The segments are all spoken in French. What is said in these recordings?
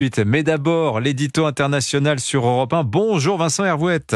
Mais d'abord, l'édito international sur Europe 1. Bonjour Vincent Hervouette.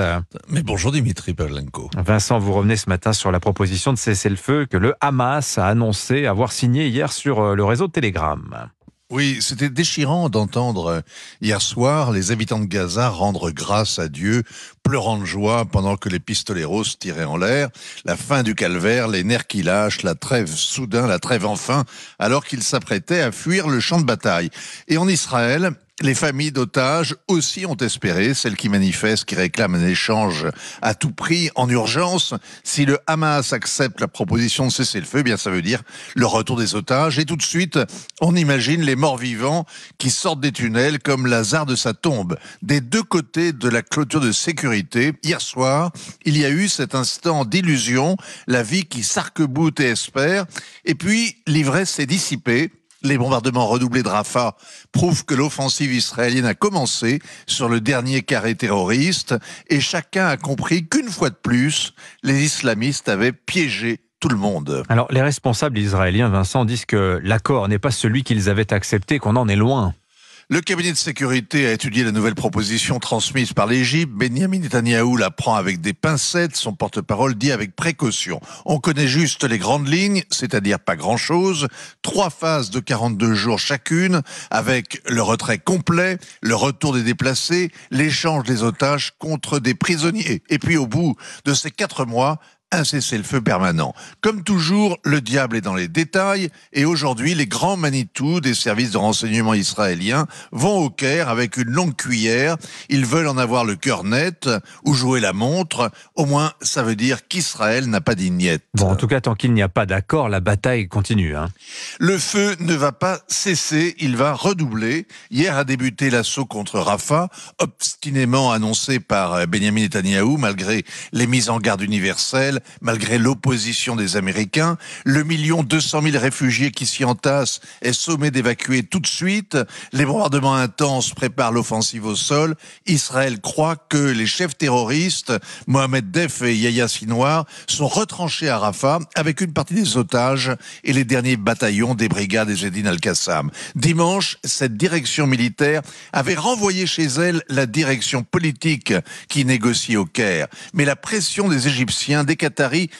Mais bonjour Dimitri Pavlenko. Vincent, vous revenez ce matin sur la proposition de cessez-le-feu que le Hamas a annoncé avoir signée hier sur le réseau Telegram. Oui, c'était déchirant d'entendre hier soir les habitants de Gaza rendre grâce à Dieu, pleurant de joie pendant que les pistoleros tiraient en l'air. La fin du calvaire, les nerfs qui lâchent, la trêve soudain, la trêve enfin, alors qu'ils s'apprêtaient à fuir le champ de bataille. Et en Israël, les familles d'otages aussi ont espéré, celles qui manifestent, qui réclament un échange à tout prix, en urgence. Si le Hamas accepte la proposition de cessez-le-feu, eh bien ça veut dire le retour des otages. Et tout de suite, on imagine les morts-vivants qui sortent des tunnels comme Lazare de sa tombe. Des deux côtés de la clôture de sécurité, hier soir, il y a eu cet instant d'illusion, la vie qui s'arc-boute et espère. Et puis, l'ivresse s'est dissipée. Les bombardements redoublés de Rafah prouvent que l'offensive israélienne a commencé sur le dernier carré terroriste et chacun a compris qu'une fois de plus, les islamistes avaient piégé tout le monde. Alors, les responsables israéliens, Vincent, disent que l'accord n'est pas celui qu'ils avaient accepté, qu'on en est loin. Le cabinet de sécurité a étudié la nouvelle proposition transmise par l'Égypte. Benyamin Netanyahou la prend avec des pincettes. Son porte-parole dit avec précaution. On connaît juste les grandes lignes, c'est-à-dire pas grand-chose. 3 phases de 42 jours chacune, avec le retrait complet, le retour des déplacés, l'échange des otages contre des prisonniers. Et puis au bout de ces 4 mois, un cessez-le-feu permanent. Comme toujours, le diable est dans les détails et aujourd'hui, les grands Manitou des services de renseignement israéliens vont au Caire avec une longue cuillère. Ils veulent en avoir le cœur net ou jouer la montre. Au moins, ça veut dire qu'Israël n'a pas d'ignette. Bon, en tout cas, tant qu'il n'y a pas d'accord, la bataille continue. Le feu ne va pas cesser, il va redoubler. Hier a débuté l'assaut contre Rafah, obstinément annoncé par Benyamin Netanyahou, malgré les mises en garde universelles, malgré l'opposition des Américains. Le 1,2 million de réfugiés qui s'y entassent est sommé d'évacuer tout de suite. Les bombardements intenses préparent l'offensive au sol. Israël croit que les chefs terroristes, Mohamed Def et Yahya Sinwar, sont retranchés à Rafah avec une partie des otages et les derniers bataillons des brigades Ezzedine Al-Qassam. Dimanche, cette direction militaire avait renvoyé chez elle la direction politique qui négocie au Caire. Mais la pression des Égyptiens, des Qataris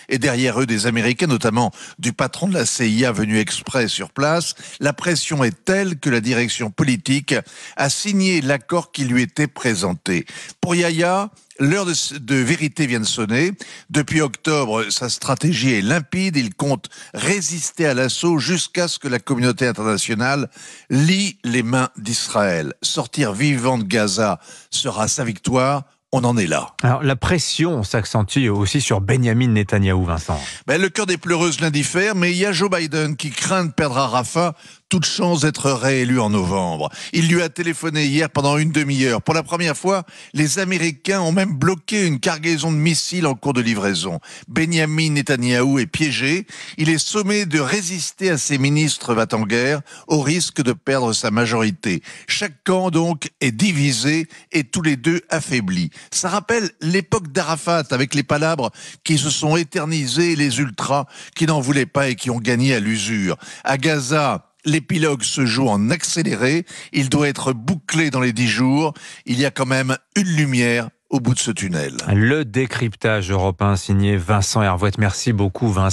et derrière eux des Américains, notamment du patron de la CIA venu exprès sur place, la pression est telle que la direction politique a signé l'accord qui lui était présenté. Pour Yahya, l'heure de vérité vient de sonner. Depuis octobre, sa stratégie est limpide. Il compte résister à l'assaut jusqu'à ce que la communauté internationale lie les mains d'Israël. Sortir vivant de Gaza sera sa victoire. On en est là. Alors, la pression s'accentue aussi sur Benyamin Netanyahou, Vincent. Le cœur des pleureuses l'indiffère, mais il y a Joe Biden qui craint de perdre à Rafah toute chance d'être réélu en novembre. Il lui a téléphoné hier pendant une demi-heure. Pour la première fois, les Américains ont même bloqué une cargaison de missiles en cours de livraison. Benyamin Netanyahou est piégé. Il est sommé de résister à ses ministres va-t-en-guerre au risque de perdre sa majorité. Chaque camp, donc, est divisé et tous les deux affaiblis. Ça rappelle l'époque d'Arafat avec les palabres qui se sont éternisés et les ultras qui n'en voulaient pas et qui ont gagné à l'usure. À Gaza, l'épilogue se joue en accéléré. Il doit être bouclé dans les 10 jours. Il y a quand même une lumière au bout de ce tunnel. Le décryptage européen signé Vincent Hervouette. Merci beaucoup, Vincent.